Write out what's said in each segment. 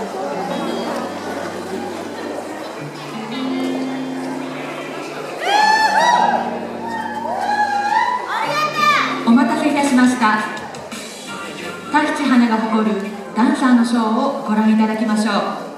お待たせいたしました。タヒチハナが誇るダンサーのショーをご覧いただきましょう。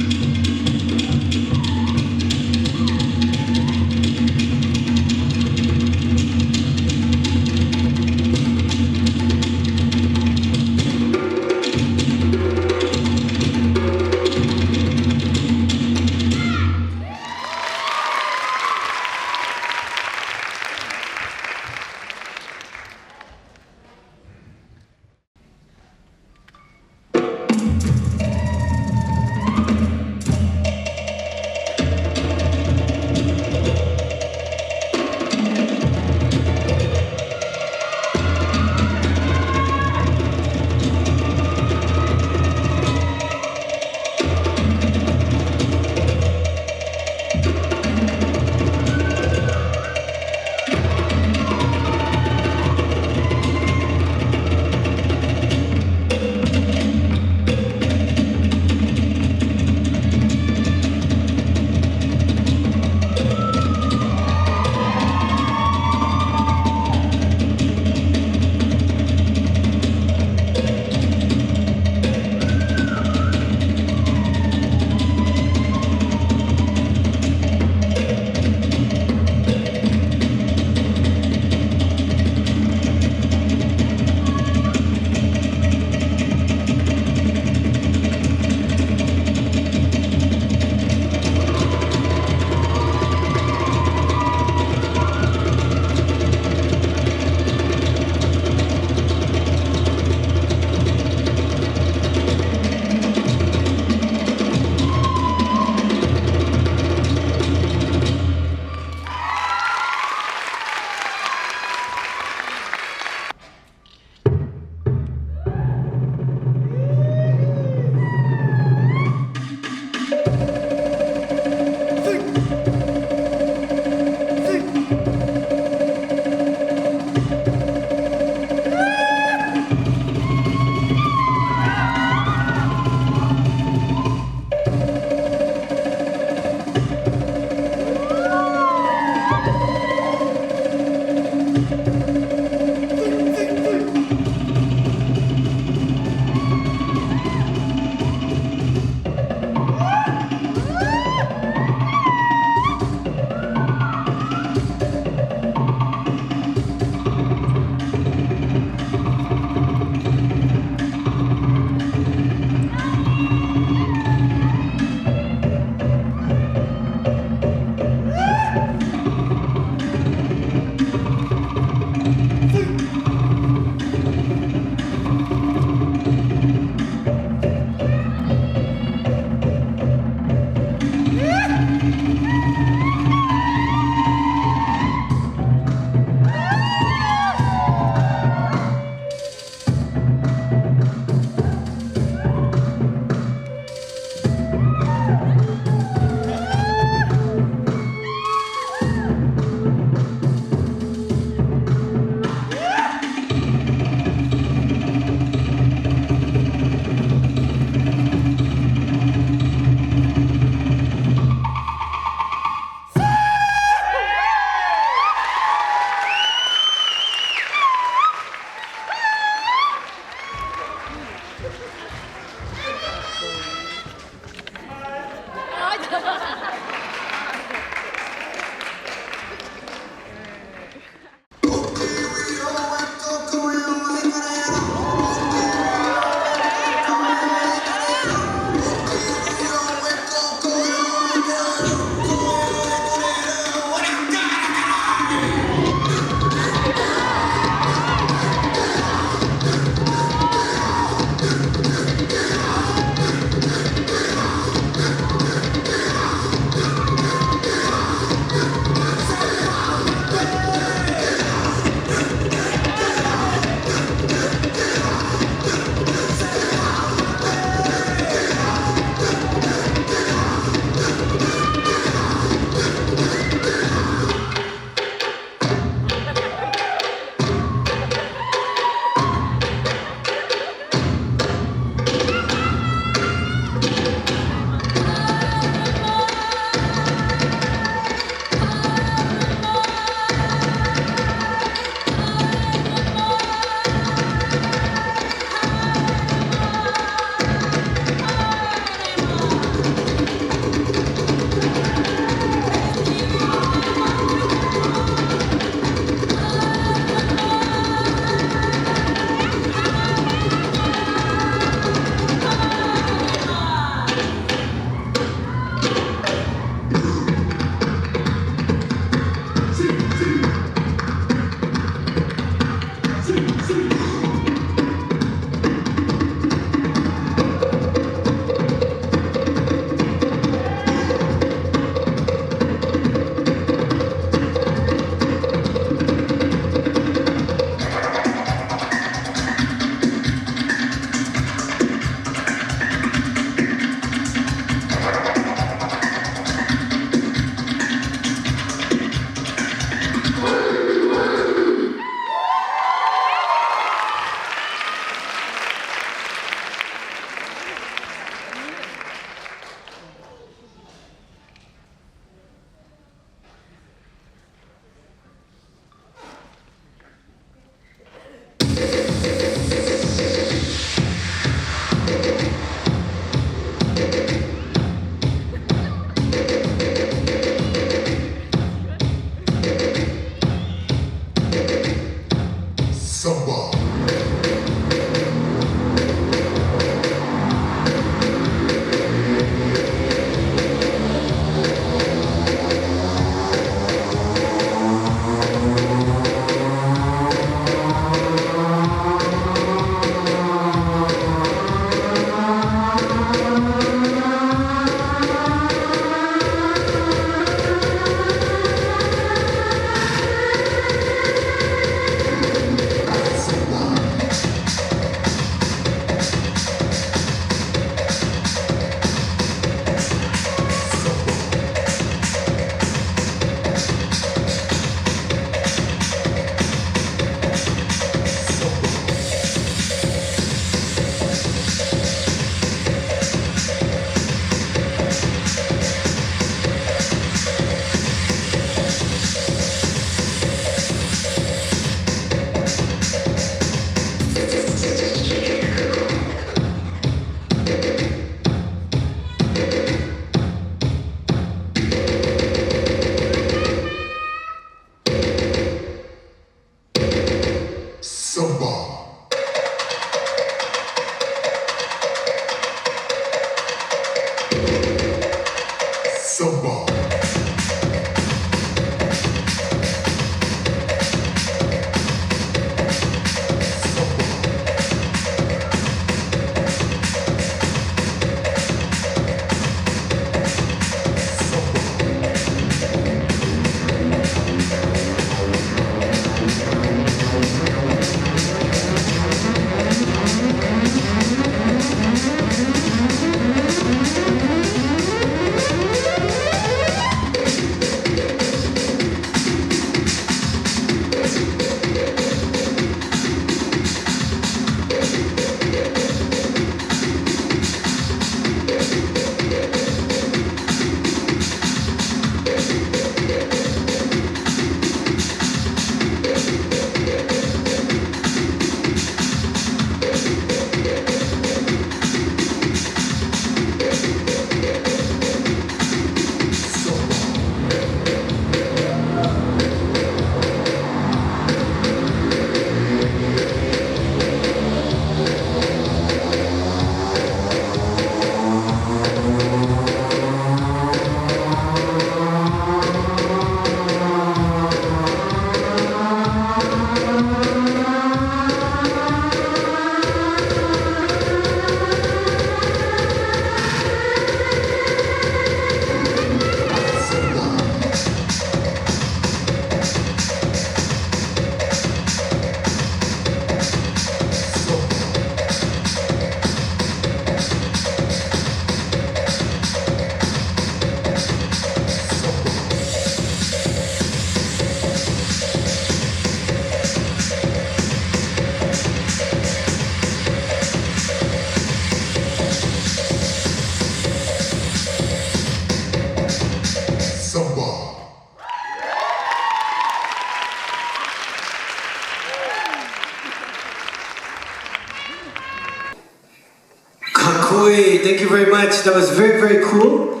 Oi, thank you very much. That was very, very cool.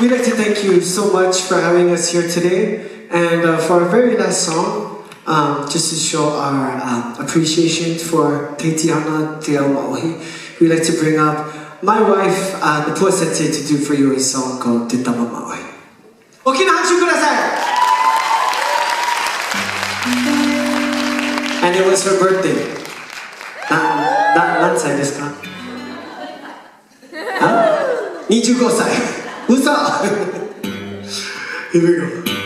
We'd like to thank you so much for having us here today. And for our very last song, just to show our appreciation for Tahiti Hana, we'd like to bring up my wife, the Sensei, to do for you a song called Titama Maui. 大きな拍手ください And it was her birthday. 何歳ですか 25歳 嘘 Here we go.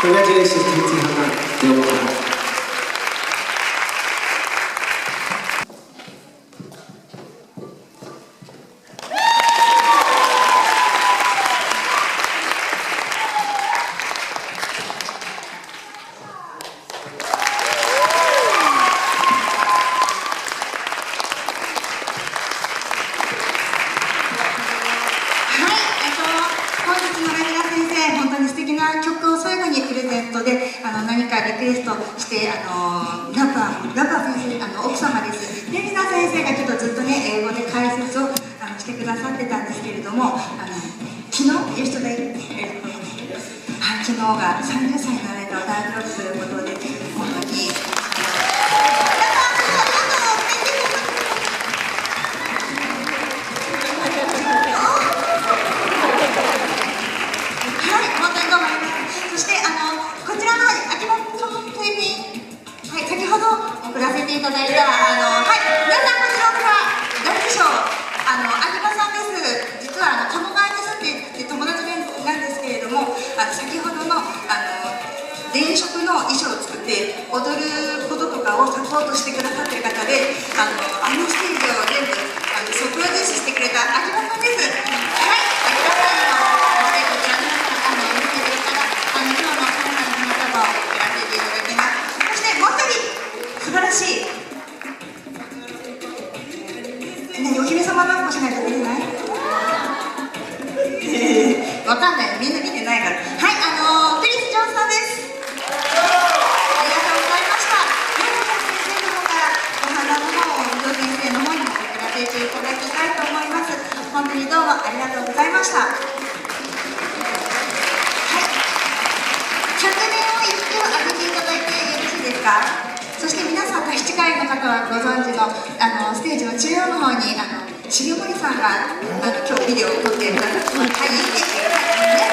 Congratulations, Tahiti Hana. 本日のライナー先生、本当に素敵な曲を最後ににプレゼントで何かリクエストしてラパ先生奥様です。レミナ先生がちょっとずっとね英語で解説をしてくださってたんですけれども、昨日昨日が30歳になられたお誕生日ということで、本当に先ほど送らせていただいた皆さんこちらから誰でしょう、秋葉さんです。実は鴨川に住んでいて友達なんですけれども、先ほどの電飾の衣装を作って踊ることとかをサポートしてくださっている方で、ステージを全部プロデュースしてくれた秋葉さんです。はい、秋葉さんにもそしてこちらの見ていただいたら今日のカメラの花束を送らせていただきます。そしてもう一人素晴らしいお姫様抱っこしないと出てないわかんない、みんな見てないから。はい、クリス・ジョンさんです。ありがとうございました。先生の方からお花の方を伊藤先生の方にも送らせていただきたいと思います。本当にどうもありがとうございました。はい、100年を一挙上げていただいてよろしいですか。そして皆さん、タヒチ会の方はご存知のステージの中央の方に重森さんが今日ビデオを撮ってくださってます。はい、いいですよ。皆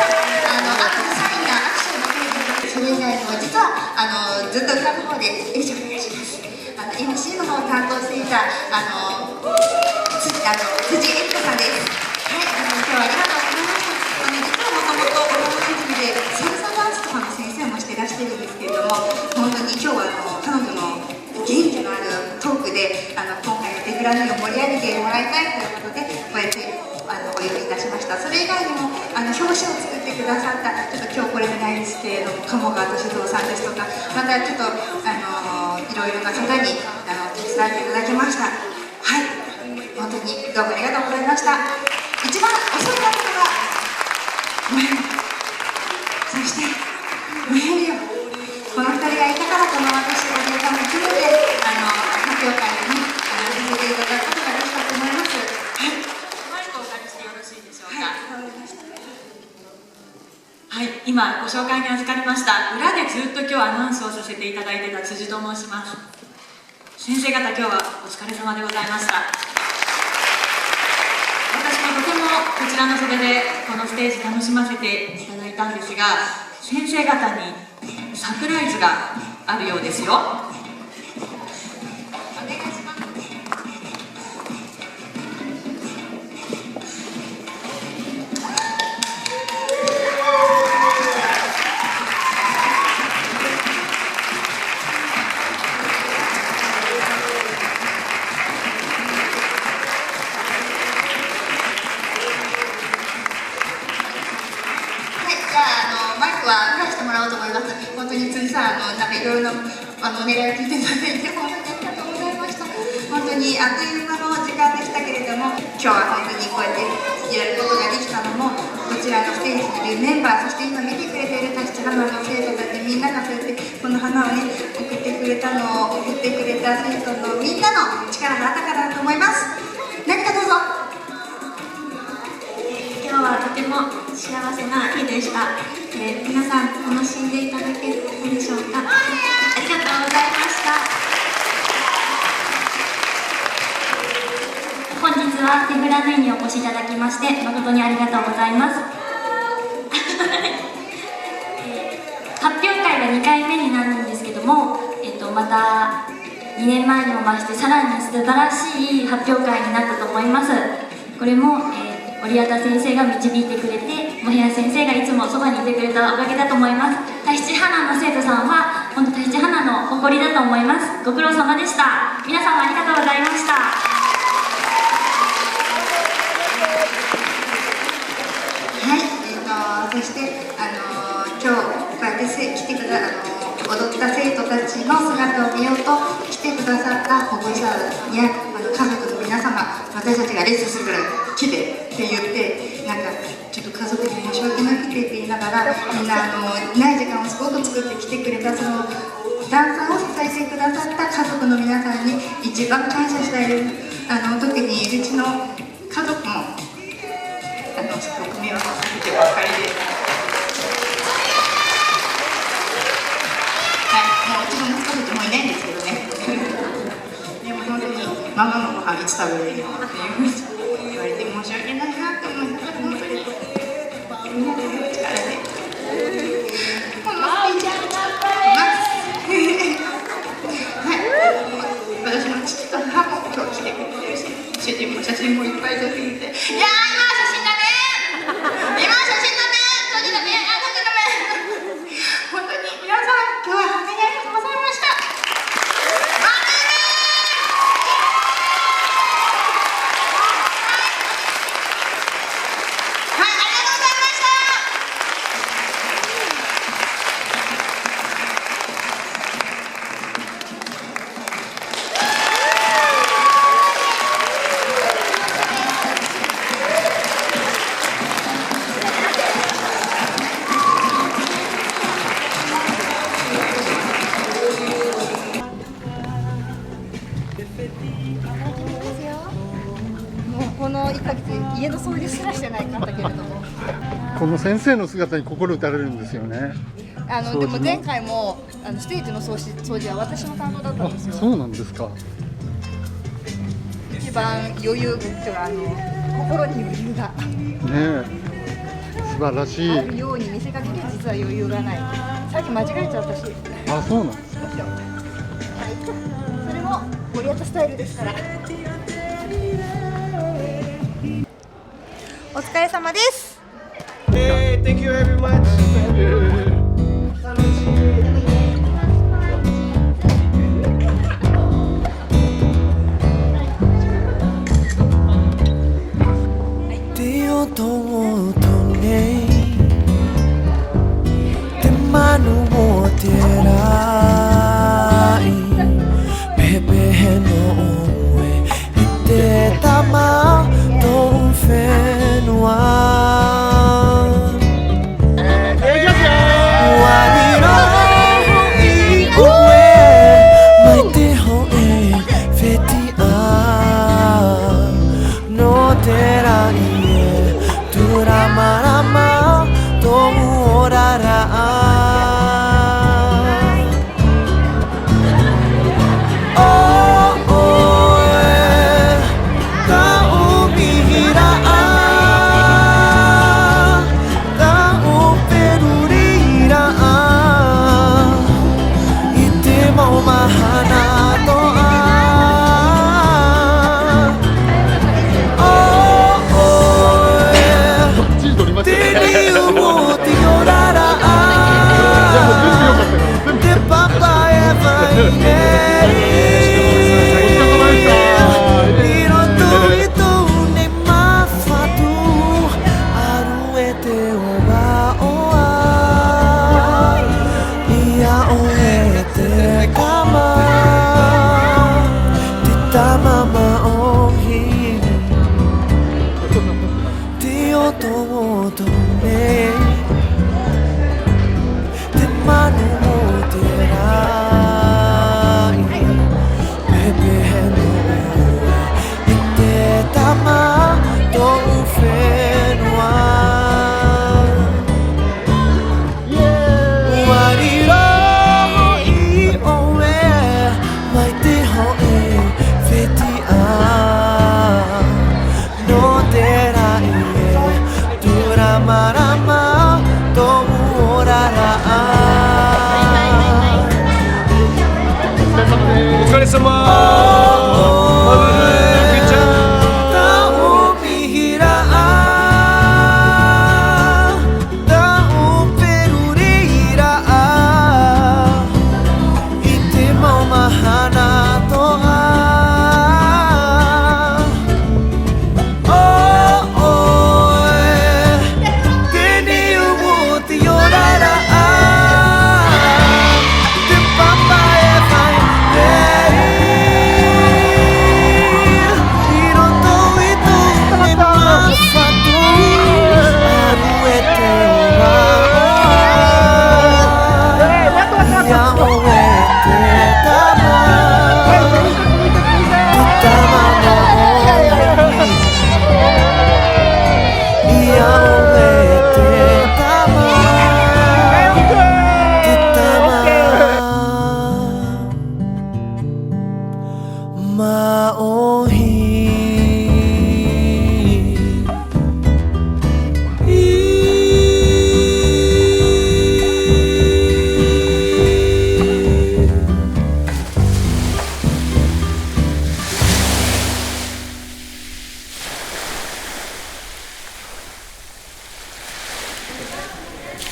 さんサインやアクションのページ、それ以外にも実はずっと裏の方で「エリちゃんお願いします」MC の方を担当していた辻恵理子さんです。はい、今日はありがとうございました。実はもともと踊り始めでサルサダンスとかの先生もしてらしてるんですけれども、本当に今日は彼女の元気のあるトークで今回のデフラヌイを盛り上げてもらいたいということでこうやってお呼びいたしました。それ以外にも表紙を作ってくださったちょっと今日これじゃないですけれども鴨川俊三さんですとか、またちょっといろいろな方に手伝っていただきました。はい、本当にどうもありがとうございました。一番遅い方がそしてこの2人がいたからこの私がデータも含めて発表会にさせていただくことができたと思います。はい、マイクをお借りしてよろしいでしょうか。はい、わかりました。はい、今ご紹介に預かりました裏でずっと今日アナウンスをさせていただいてた辻と申します。先生方、今日はお疲れ様でございました。私もとてもこちらの袖でこのステージ楽しませていただいたんですが、先生方にサプライズがあるようですよ。お願いします。マイクは返してもらおうと思います。本当に辻さん、なんかいろいろなお願いを聞いていただいて、本当にありがとうございました。本当にあっという間の時間でしたけれども、今日は本当にこうやってやることができたのも、こちらのステージにいるメンバー、そして今見てくれているタヒチハナの生徒たちみんながそうやってこの花をね、送ってくれたのを、送ってくれた生徒のみんなの力があったからだと思います。何かどうぞ。今日はとても幸せな日でした。皆さん楽しんでいただけたでしょうか。ありがとうございました。本日は手ぶらヌイにお越しいただきまして誠にありがとうございます。発表会が2回目になるんですけども、また2年前にも増してさらに素晴らしい発表会になったと思います。これも、織畑先生が導いてくれて、モヘア先生がいつもそばにいてくれたおかげだと思います。タヒチハナの生徒さんは本当タヒチハナの誇りだと思います。ご苦労様でした。皆様ありがとうございました。はい、そして今日こうやって来てくだ踊った生徒たちの姿を見ようと来てくださった保護者や家族の皆様、私たちがレッスンするから来てって言って、なんかちょっと家族に申し訳動きなくてって言いながら、みんなない時間をすごく作ってきてくれた、そのダンサーを支えてくださった家族の皆さんに一番感謝したいです。特にうちの家族もすごく迷惑をかけてばっかりです。はい、もううちの息子たちもいないんですけどね。でも本当にママのご飯いつ食べれるのっていうふうに言われて申し訳ないなと思いながら、本当にみんなで力でこのスピーチを作ってます。はい、私の父と母も今日来てくれてるし、主人も写真もいっぱい撮ってくれて、いやー今写真だね、今写真だね、撮りだね、撮りだね。本当に皆さん今日は本当にありがとうございました。この1ヶ月家の掃除すらしてないかったけれども、この先生の姿に心打たれるんですよね。でも前回もステージの掃除は私の担当だったんですよ。そうなんですか。一番余裕っていうか心に余裕がねえ、素晴らしい。あるように見せかけて実は余裕がない。さっき間違えちゃったし。あ、そうなんです。はい、それもゴリアタスタイルですから。お疲れ様です。Hey, thank you very much. 出ようと思うとね、手間のもてらい、ペペの上でたまとフェンは。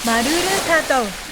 マルルタト